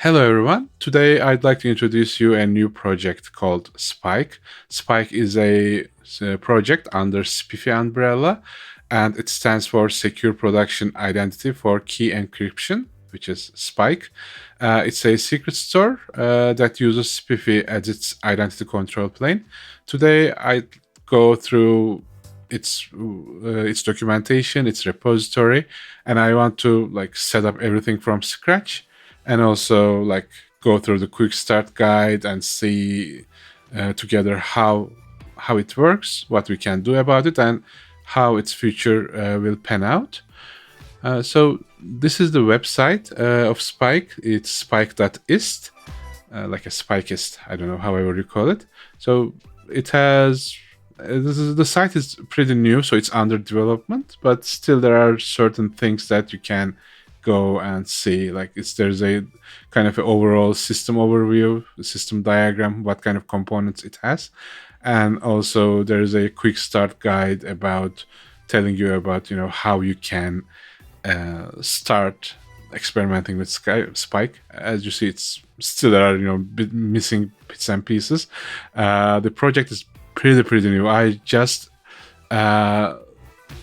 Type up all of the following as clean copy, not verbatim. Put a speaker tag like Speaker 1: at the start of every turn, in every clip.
Speaker 1: Hello, everyone. Today, I'd like to introduce you a new project called Spike. Spike is a project under SPIFFE umbrella, and it stands for Secure Production Identity for Key Encryption, which is Spike. It's a secret store that uses SPIFFE as its identity control plane. Today, I go through its documentation, its repository, and I want to set up everything from scratch and also go through the quick start guide and see together how it works, what we can do about it, and how its future will pan out. So this is the website of Spike. It's spike.ist, like a spikeist. I don't know, however you call it. So it has. The site is pretty new, so it's under development, but still there are certain things that you can go and see. There's a kind of an overall system overview, system diagram, what kind of components it has, and also there's a quick start guide about telling you about how you can start experimenting with Spike. As you see, it's still there are missing bits and pieces. The project is pretty new. I just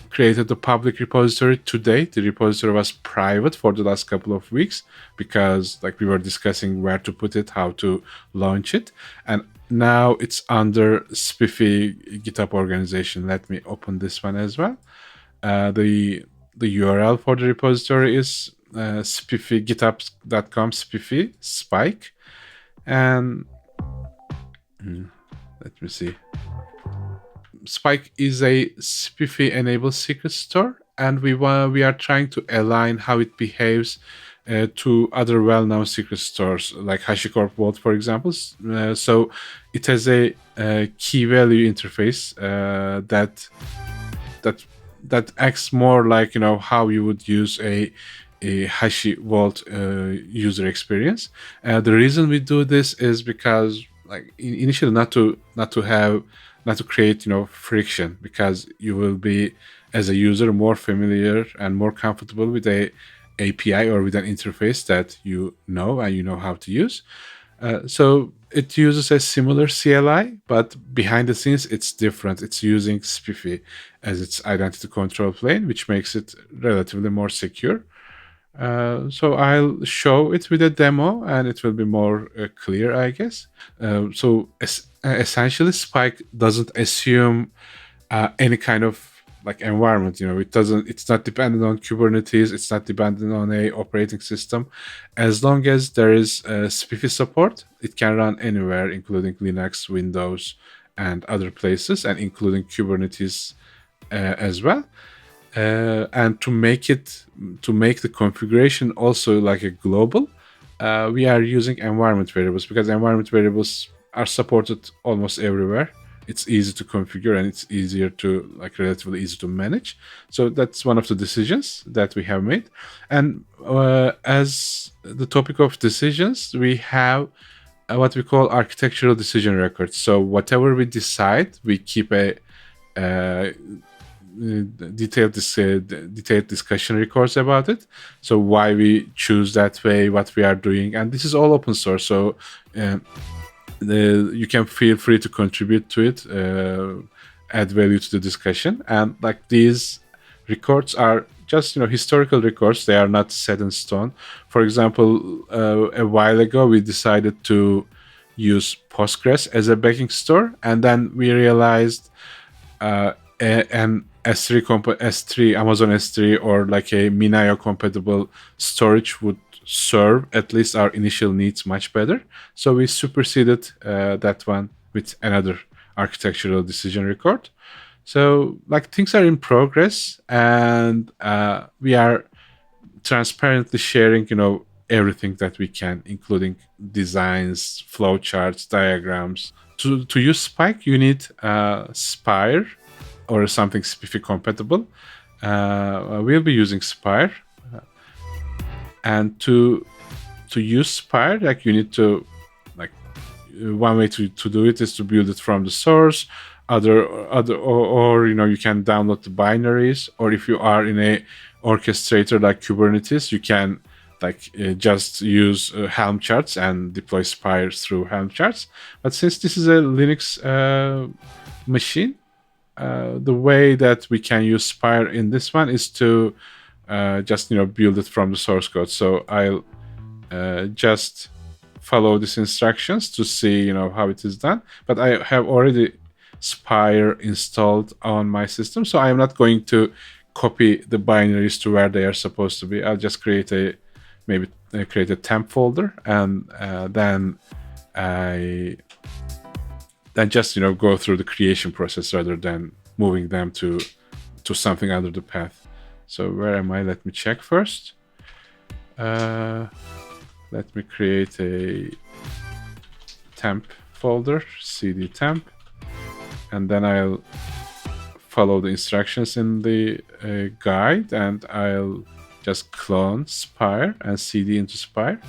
Speaker 1: created the public repository today. The repository was private for the last couple of weeks because we were discussing where to put it, how to launch it, and now it's under SPIFFE GitHub organization. Let me open this one as well. The URL for the repository is SPIFFE github.com SPIFFE Spike, and let me see. Spike is a SPIFFE-enabled secret store, and we are trying to align how it behaves to other well-known secret stores like HashiCorp Vault, for example. So it has a key value interface that acts more like how you would use a Hashi Vault user experience. The reason we do this is because initially not to create friction, because you will be as a user more familiar and more comfortable with a API or with an interface that you know and you know how to use. So it uses a similar CLI, but behind the scenes it's different. It's using SPIFFE as its identity control plane, which makes it relatively more secure. So I'll show it with a demo and it will be more clear, I guess. Essentially, Spike doesn't assume any kind of environment. It's not dependent on Kubernetes. It's not dependent on a operating system. As long as there is SPIFFE support, it can run anywhere, including Linux, Windows, and other places, and including Kubernetes as well. And to make the configuration also a global, we are using environment variables, because environment variables are supported almost everywhere. It's easy to configure and it's easier to relatively easy to manage. So that's one of the decisions that we have made. And as the topic of decisions, we have what we call architectural decision records. So whatever we decide, we keep a detailed discussion records about it. So why we choose that way, what we are doing, and this is all open source. So you can feel free to contribute to it, add value to the discussion. And these records are just historical records. They are not set in stone. For example, a while ago we decided to use Postgres as a backing store, and then we realized an S3 Amazon S3 or a Minayo compatible storage would serve at least our initial needs much better. So we superseded that one with another architectural decision record. So things are in progress, and we are transparently sharing everything that we can, including designs, flowcharts, diagrams. To use Spike, you need Spire or something SPIFFE compatible. We'll be using Spire. And to use Spire, you need to one way to do it is to build it from the source. Or you can download the binaries, or if you are in a orchestrator like Kubernetes, you can like just use Helm charts and deploy Spire through Helm charts. But since this is a Linux machine, the way that we can use Spire in this one is to just build it from the source code. So I'll just follow these instructions to see how it is done. But I have already Spire installed on my system, so I'm not going to copy the binaries to where they are supposed to be. I'll just create a temp folder, and then just go through the creation process rather than moving them to something under the path. So where am I? Let me check first. Let me create a temp folder, cd temp, and then I'll follow the instructions in the guide, and I'll just clone Spire and cd into Spire.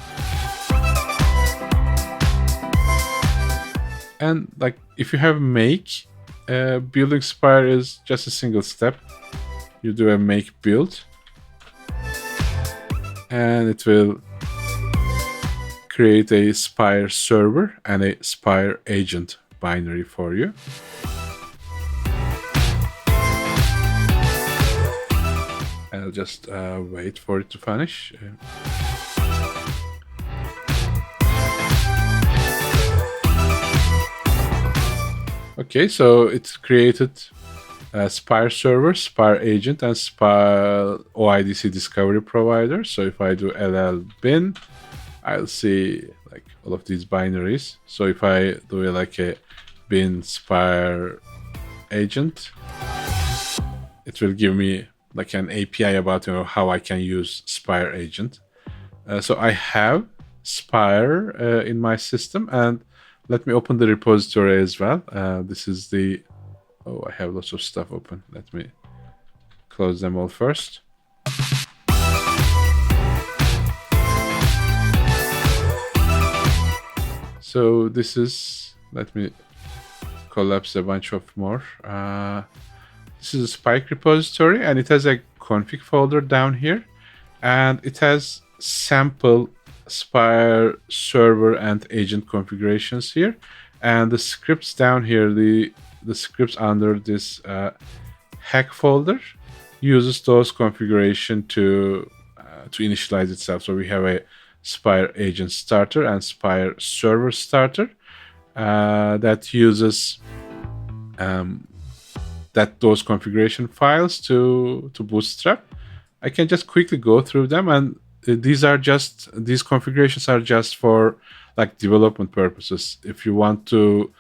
Speaker 1: And like if you have make, building Spire is just a single step. You do a make build, and it will create a Spire server and a Spire agent binary for you. I'll just wait for it to finish. Okay, so it's created Spire server, Spire agent, and Spire OIDC discovery provider. So if I do ll bin, I'll see like all of these binaries. So if I do like a bin Spire agent, it will give me like an API about how I can use Spire agent. So I have Spire in my system, and let me open the repository as well. This is the I have lots of stuff open. Let me close them all first. So this is, let me collapse a bunch of more. This is a Spike repository, and it has a config folder down here, and it has sample Spire server and agent configurations here, and the scripts down here, the scripts under this hack folder uses those configuration to initialize itself. So we have a Spire agent starter and Spire server starter that uses those configuration files to bootstrap. I can just quickly go through them, and these configurations are just for like development purposes. If you want to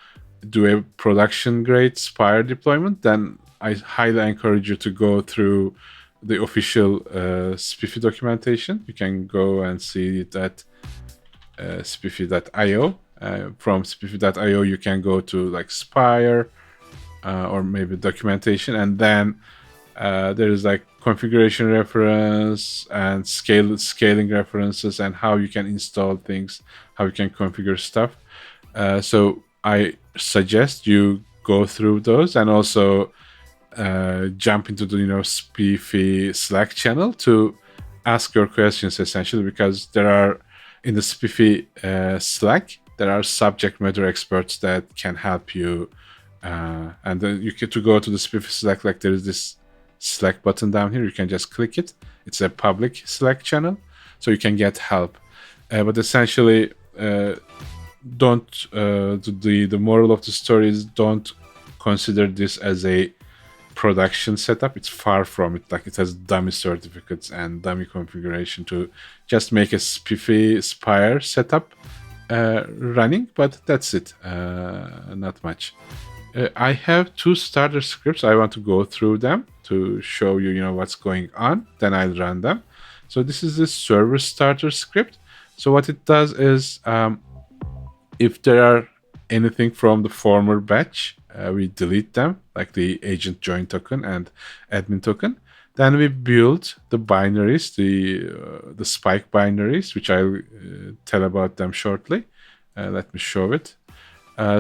Speaker 1: do a production grade Spire deployment, then I highly encourage you to go through the official SPIFFE documentation. You can go and see it at spiffy.io. From spiffy.io, you can go to like Spire or maybe documentation, and then there is like configuration reference and scaling references, and how you can install things, how you can configure stuff. So I suggest you go through those, and also jump into the SPIFFE Slack channel to ask your questions, essentially, because there are in the SPIFFE Slack there are subject matter experts that can help you, and then you get to go to the SPIFFE Slack. Like there is this Slack button down here, you can just click it. It's a public Slack channel, so you can get help. But essentially, don't the moral of the story is, don't consider this as a production setup. It's far from it. Like it has dummy certificates and dummy configuration to just make a SPIFFE Spire setup running, but that's it. Not much. I have two starter scripts. I want to go through them to show you, what's going on. Then I'll run them. So this is the server starter script. So what it does is, if there are anything from the former batch, we delete them, like the agent join token and admin token. Then we build the binaries, the Spike binaries, which I'll tell about them shortly. Let me show it.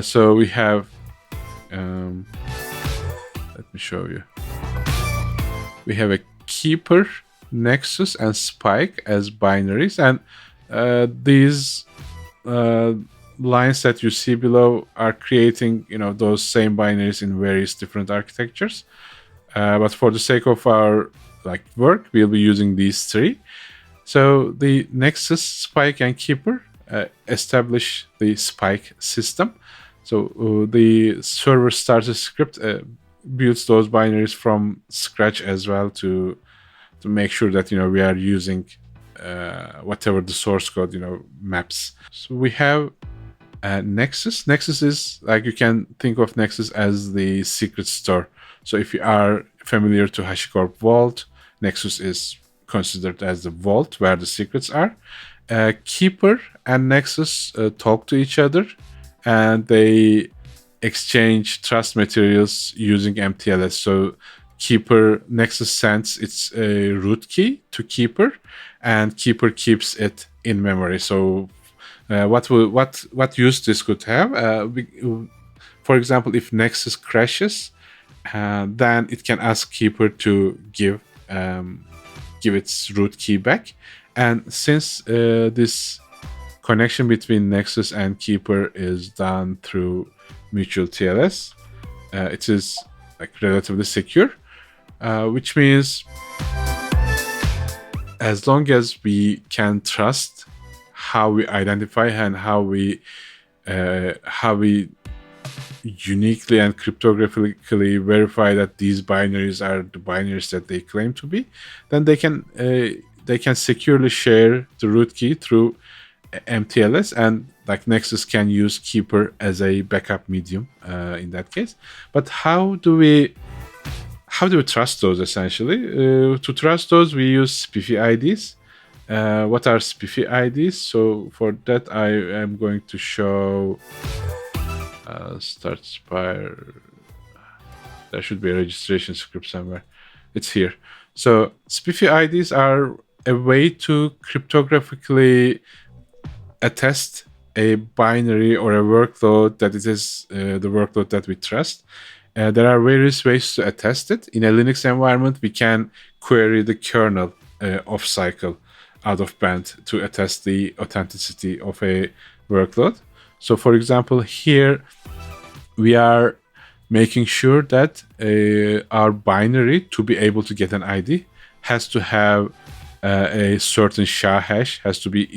Speaker 1: So we have, let me show you. We have a keeper Nexus and Spike as binaries, and these uh, lines that you see below are creating, those same binaries in various different architectures. But for the sake of our work, we'll be using these three. So the Nexus, Spike, and Keeper establish the Spike system. So the server starter script builds those binaries from scratch as well to make sure that we are using whatever the source code maps. So we have Nexus. Nexus is you can think of Nexus as the secret store. So if you are familiar to HashiCorp Vault, Nexus is considered as the vault where the secrets are. Keeper and Nexus talk to each other, and they exchange trust materials using MTLS. So Keeper Nexus sends its root key to Keeper, and Keeper keeps it in memory. So what use this could have? For example, if Nexus crashes, then it can ask Keeper to give its root key back. And since this connection between Nexus and Keeper is done through mutual TLS, it is relatively secure, which means as long as we can trust how we identify and how we uniquely and cryptographically verify that these binaries are the binaries that they claim to be, then they can securely share the root key through MTLS, and Nexus can use Keeper as a backup medium in that case. But how do we trust those? Essentially, to trust those, we use SPIFFE IDs. What are SPIFFE IDs? So for that, I am going to show start Spire. There should be a registration script somewhere. It's here. So SPIFFE IDs are a way to cryptographically attest a binary or a workload that it is the workload that we trust. There are various ways to attest it. In a Linux environment, we can query the kernel off cycle out of band to attest the authenticity of a workload. So for example, here we are making sure that our binary, to be able to get an ID, has to have a certain SHA hash, has to be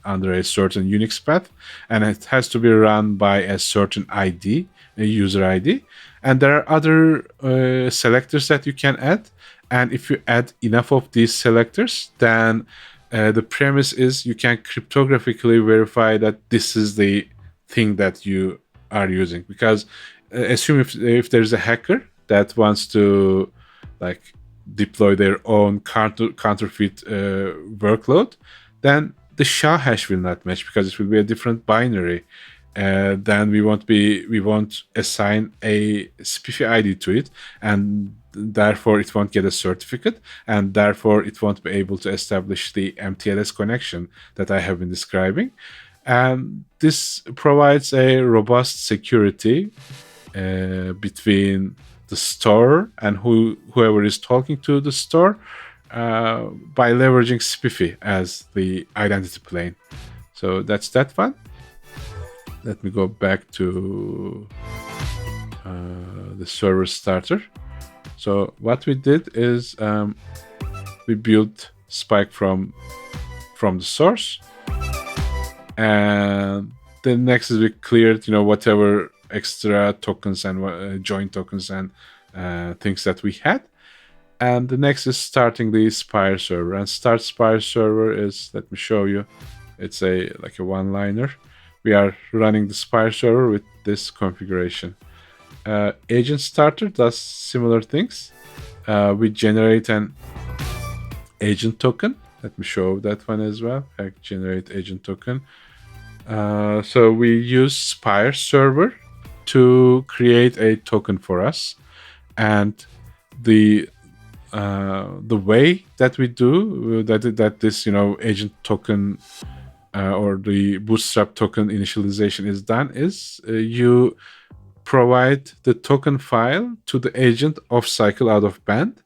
Speaker 1: under a certain Unix path, and it has to be run by a certain ID, a user ID. And there are other selectors that you can add. And if you add enough of these selectors, then the premise is you can cryptographically verify that this is the thing that you are using. Because assume if there's a hacker that wants to deploy their own counterfeit workload, then the SHA hash will not match because it will be a different binary. Then we won't assign a SPIFFE ID to it, and therefore it won't get a certificate, and therefore it won't be able to establish the MTLS connection that I have been describing. And this provides a robust security between the store and whoever is talking to the store by leveraging SPIFFE as the identity plane. So that's that one. Let me go back to the server starter. So what we did is we built Spike from the source, and then next is we cleared whatever extra tokens and join tokens and things that we had. And the next is starting the Spire server. And start Spire server is, let me show you, it's a one-liner. We are running the Spire server with this configuration. Agent starter does similar things. We generate an agent token. Let me show that one as well. Generate agent token. So we use Spire server to create a token for us, and the way that we do that this agent token or the Bootstrap token initialization is done is you provide the token file to the agent off cycle out of band,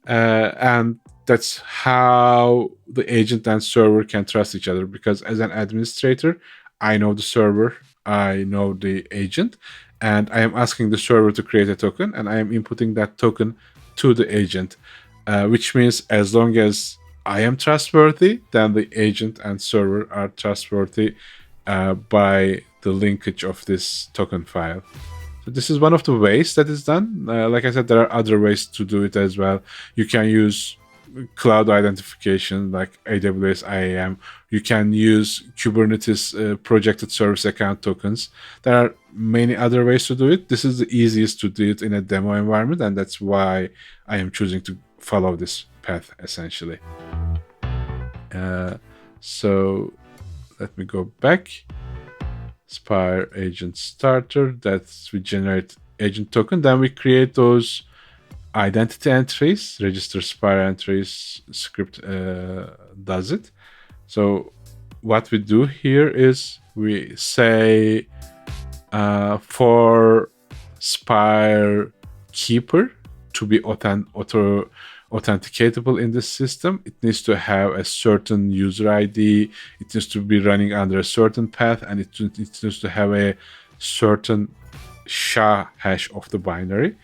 Speaker 1: and that's how the agent and server can trust each other, because as an administrator, I know the server, I know the agent, and I am asking the server to create a token, and I am inputting that token to the agent, which means as long as I am trustworthy, then the agent and server are trustworthy by the linkage of this token file. So this is one of the ways that is done. Like I said, there are other ways to do it as well. You can use cloud identification like AWS IAM. You can use Kubernetes projected service account tokens. There are many other ways to do it. This is the easiest to do it in a demo environment, and that's why I am choosing to follow this path essentially. So let me go back. Spire agent starter, that we generate agent token. Then we create those identity entries, register Spire entries script does it. So what we do here is we say for Spire keeper to be authenticatable in this system, it needs to have a certain user ID, it needs to be running under a certain path, and it needs to have a certain SHA hash of the binary.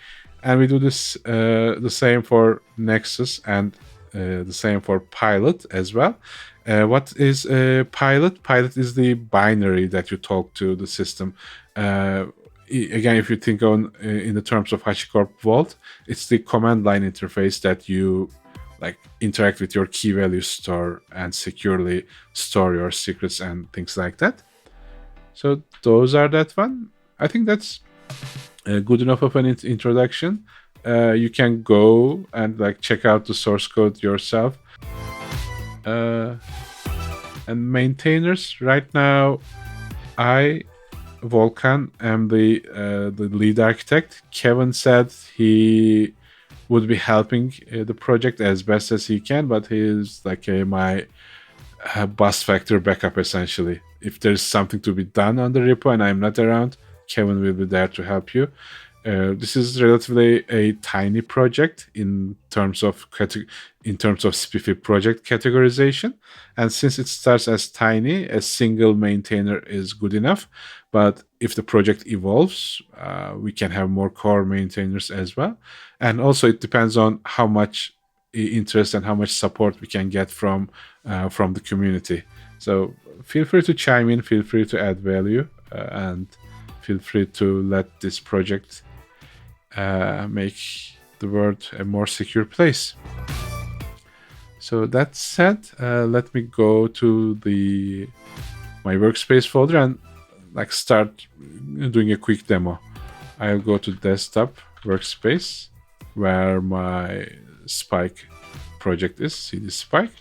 Speaker 1: And we do this the same for Nexus and the same for Pilot as well. What is Pilot? Pilot is the binary that you talk to the system. Again, if you think on in the terms of HashiCorp Vault, it's the command line interface that you like interact with your key value store and securely store your secrets and things like that. So those are that one. I think that's good enough of an introduction. You can go and like check out the source code yourself. And maintainers right now, Volkan am the lead architect. Kevin said he would be helping the project as best as he can, but he is like my bus factor backup essentially. If there's something to be done on the repo and I'm not around, Kevin will be there to help you. This is relatively a tiny project in terms of SPIFFE project categorization, and since it starts as tiny, a single maintainer is good enough. But if the project evolves, we can have more core maintainers as well, and also it depends on how much interest and how much support we can get from the community. So feel free to chime in, feel free to add value, and feel free to let this project make the world a more secure place. So that said, let me go to my workspace folder and like start doing a quick demo. I'll go to desktop workspace where my Spike project is, CD Spike,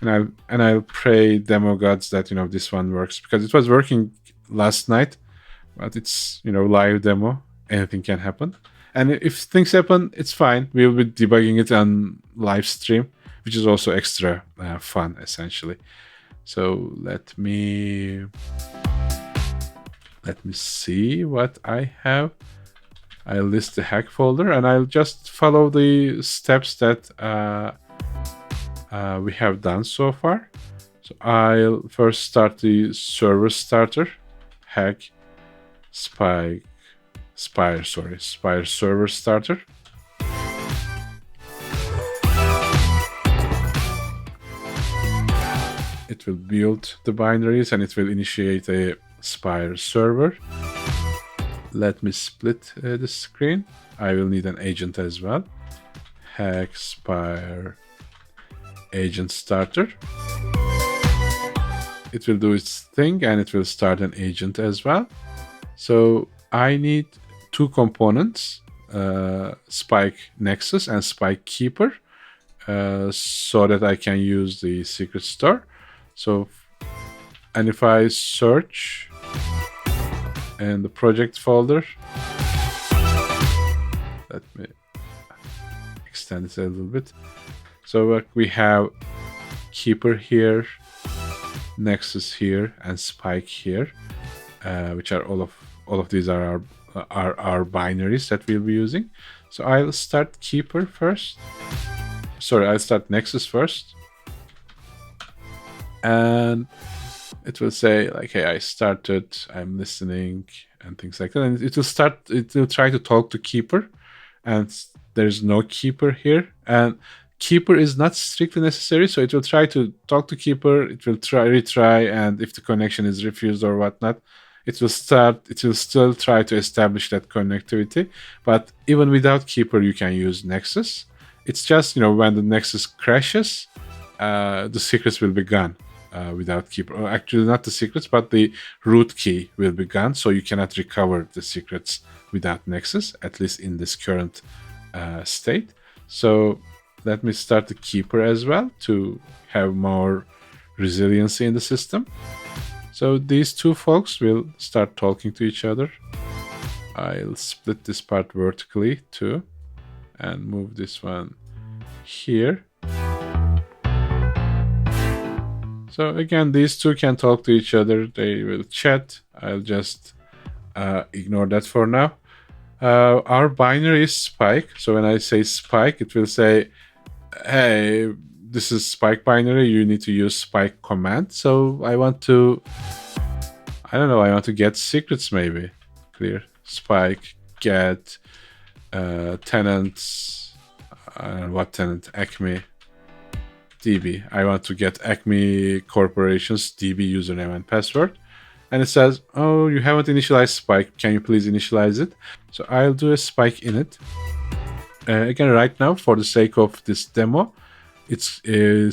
Speaker 1: and I'll pray demo gods that this one works, because it was working last night, but it's live demo, anything can happen. And if things happen, it's fine. We'll be debugging it on live stream, which is also extra fun, essentially. So let me see what I have. I'll list the hack folder, and I'll just follow the steps that we have done so far. So I'll first start the server starter, hack Spire server starter. It will build the binaries and it will initiate a Spire server. Let me split the screen. I will need an agent as well. Hack Spire agent starter. It will do its thing and it will start an agent as well. So I need two components, Spike Nexus and Spike Keeper, so that I can use the secret store. So, and if I search in the project folder, let me extend it a little bit. So we have Keeper here, Nexus here, and Spike here, which are all of these are our binaries that we'll be using. So I'll start Keeper first. sorry, I'll start Nexus first. And it will say like, hey, I started, I'm listening, and things like that. And it will try to talk to Keeper, and there's no Keeper here. And Keeper is not strictly necessary, so it will try to talk to Keeper, it will retry, and if the connection is refused or whatnot, it will still try to establish that connectivity. But even without Keeper, you can use Nexus. It's just, when the Nexus crashes, the secrets will be gone. Without Keeper. Or actually, not the secrets, but the root key will be gone, so you cannot recover the secrets without Nexus, at least in this current state. So let me start the Keeper as well to have more resiliency in the system. So these two folks will start talking to each other. I'll split this part vertically too and move this one here. So again, these two can talk to each other. They will chat. I'll just ignore that for now. Our binary is Spike. So when I say Spike, it will say, hey, this is Spike binary. You need to use Spike command. So I want to get secrets maybe. Clear. Spike get tenants. What tenant? Acme. DB. I want to get Acme Corporation's DB username and password. And it says, oh, you haven't initialized Spike. Can you please initialize it? So I'll do a Spike init. Again, right now, for the sake of this demo, it's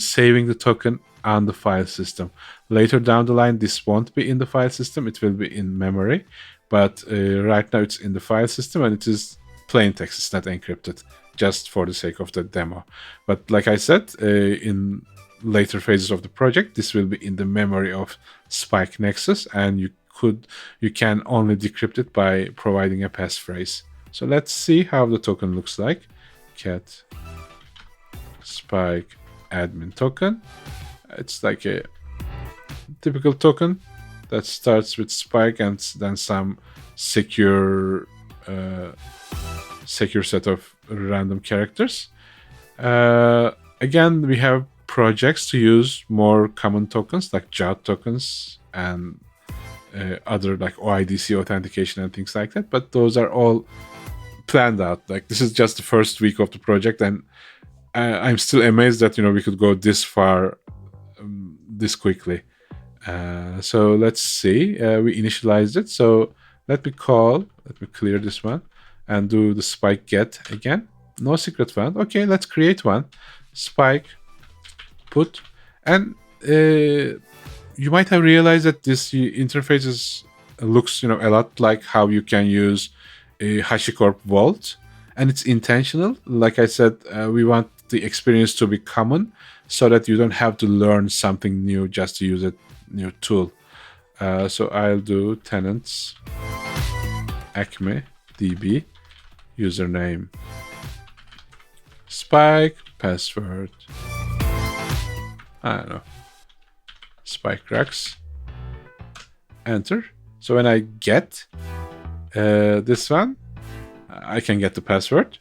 Speaker 1: saving the token on the file system. Later down the line, this won't be in the file system. It will be in memory. But right now, it's in the file system, and it is plain text. It's not encrypted, just for the sake of the demo. But like I said, in later phases of the project, this will be in the memory of Spike Nexus, and you can only decrypt it by providing a passphrase. So let's see how the token looks like. Cat Spike admin token. It's like a typical token that starts with Spike and then some secure set of random characters. Again, we have projects to use more common tokens like JAWT tokens and other like OIDC authentication and things like that, but those are all planned out. Like, this is just the first week of the project, and I'm still amazed that we could go this far this quickly. So let's see. We initialized it. So let me clear this one and do the Spike get again. No secret found. Okay, let's create one. Spike put. And you might have realized that this interface looks a lot like how you can use a HashiCorp Vault, and it's intentional. Like I said, we want the experience to be common so that you don't have to learn something new just to use a new tool. So I'll do tenants Acme DB username Spike password, I don't know, Spike Rocks, enter. So when I get this one, I can get the password.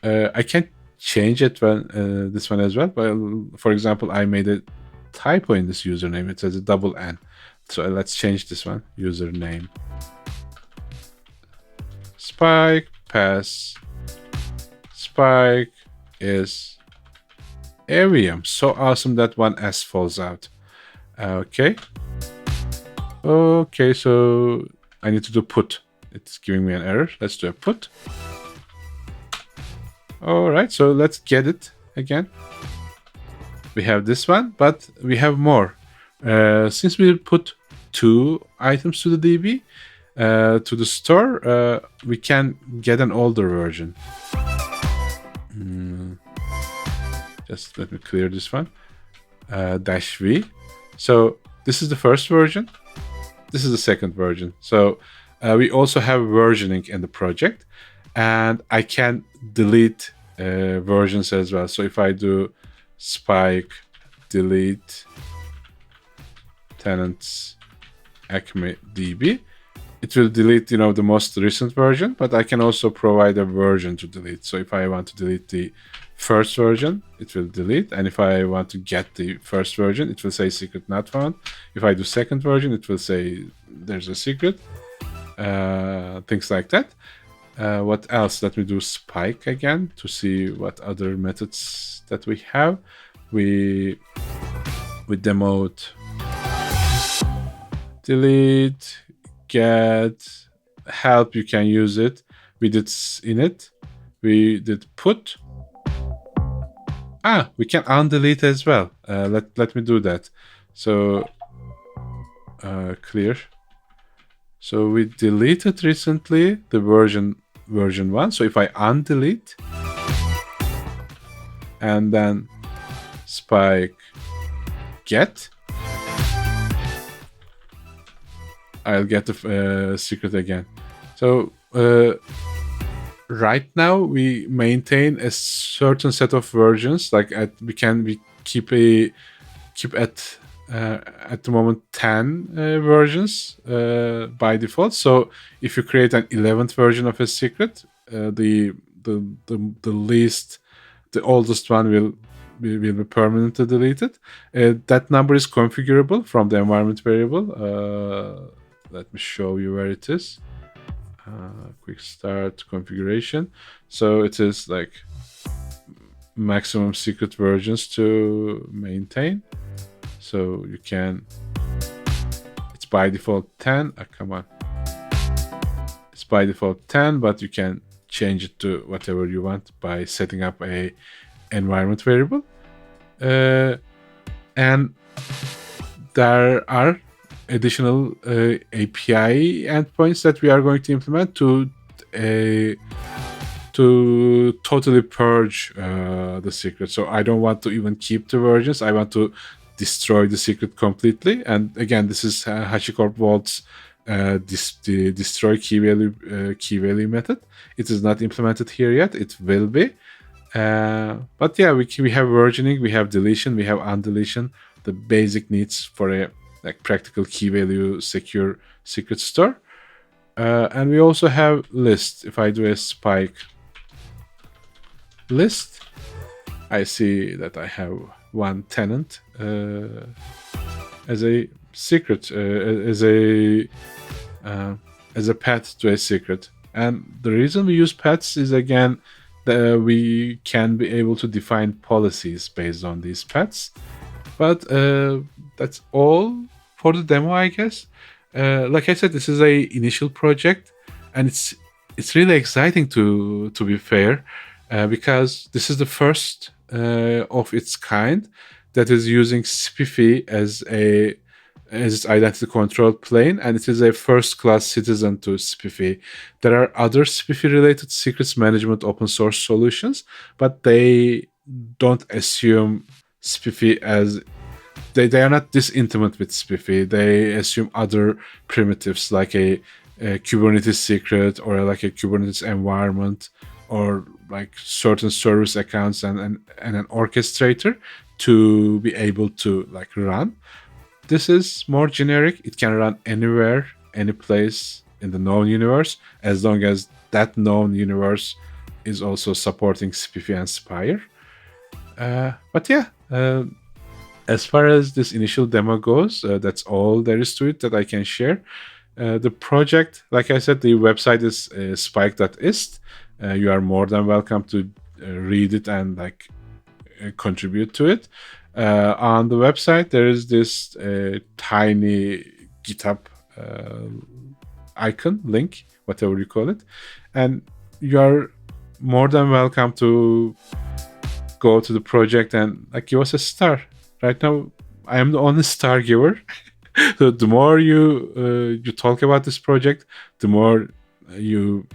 Speaker 1: I can change it when this one as well. But for example, I made a typo in this username. It says a double N. So let's change this one. Username Spike pass. Spike is Arium. So awesome that one S falls out. Okay. Okay, so I need to do put. It's giving me an error. Let's do a put. All right, so let's get it again. We have this one, but we have more. Since we put 2 items to the DB, to the store, we can get an older version. Just let me clear this one. -V. So this is the first version. This is the second version. So we also have versioning in the project, and I can delete versions as well. So if I do Spike delete tenants Acme DB, it will delete, the most recent version, but I can also provide a version to delete. So if I want to delete the first version, it will delete. And if I want to get the first version, it will say secret not found. If I do second version, it will say there's a secret. Things like that. What else? Let me do Spike again to see what other methods that we have. We demote, delete, get, help. You can use it. We did init. We did put. We can undelete as well. Let me do that. So clear. So we deleted recently the version 1. So if I undelete and then spike get, I'll get the secret again. So right now we maintain a certain set of versions. Like we keep at the moment 10 versions by default. So if you create an 11th version of a secret, the least, the oldest one will be permanently deleted. That number is configurable from the environment variable. Let me show you where it is. Quick start configuration. So it is like maximum secret versions to maintain. So you can, it's by default 10. Come on. It's by default 10, but you can change it to whatever you want by setting up a environment variable. And there are additional API endpoints that we are going to implement to totally purge the secret. So I don't want to even keep the versions. I want to destroy the secret completely. And again, this is HashiCorp Vault's the destroy key value method. It is not implemented here yet. It will be. But yeah, we have versioning, we have deletion, we have undeletion, the basic needs for a practical key value secure secret store. And we also have list. If I do a spike list, I see that I have one tenant as a secret, as a path to a secret. And the reason we use paths is, again, that we can be able to define policies based on these paths. But that's all for the demo, I guess. Like I said, this is a initial project, and it's really exciting to be fair, because this is the first of its kind that is using SPIFFE as its identity control plane, and it is a first-class citizen to SPIFFE. There are other SPIFFE-related secrets management open source solutions, but they don't assume SPIFFE as they are not this intimate with SPIFFE. They assume other primitives like a Kubernetes secret or like a Kubernetes environment or like certain service accounts and an orchestrator to be able to like run. This is more generic. It can run anywhere, any place in the known universe, as long as that known universe is also supporting SPIFFE and Spire. But yeah, as far as this initial demo goes, that's all there is to it that I can share. The project, like I said, the website is spike.ist. You are more than welcome to read it and like contribute to it. On the website, there is this tiny GitHub icon, link, whatever you call it. And you are more than welcome to go to the project and like give us a star. Right now, I am the only star giver. So the more you talk about this project, the more you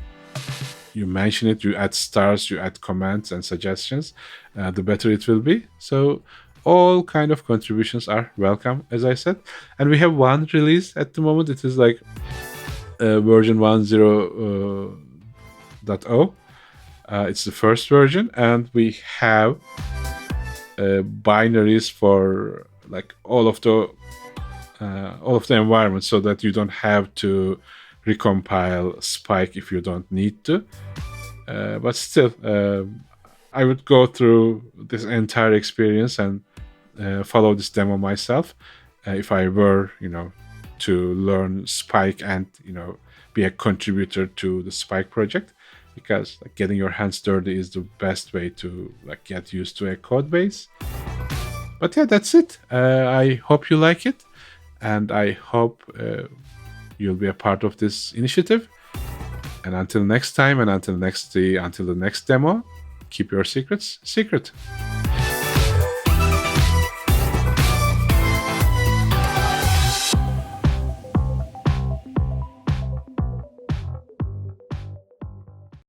Speaker 1: mention it, you add stars, you add comments and suggestions, the better it will be. So all kind of contributions are welcome, as I said. And we have one release at the moment. It is like version 1.0.0. It's the first version, and we have binaries for like all of the environment, so that you don't have to recompile Spike if you don't need to. But still, I would go through this entire experience and follow this demo myself if I were, to learn Spike and be a contributor to the Spike project, because like getting your hands dirty is the best way to like get used to a code base. But yeah, that's it. I hope you like it, and I hope you'll be a part of this initiative. And until next time, and until the next demo, keep your secrets secret.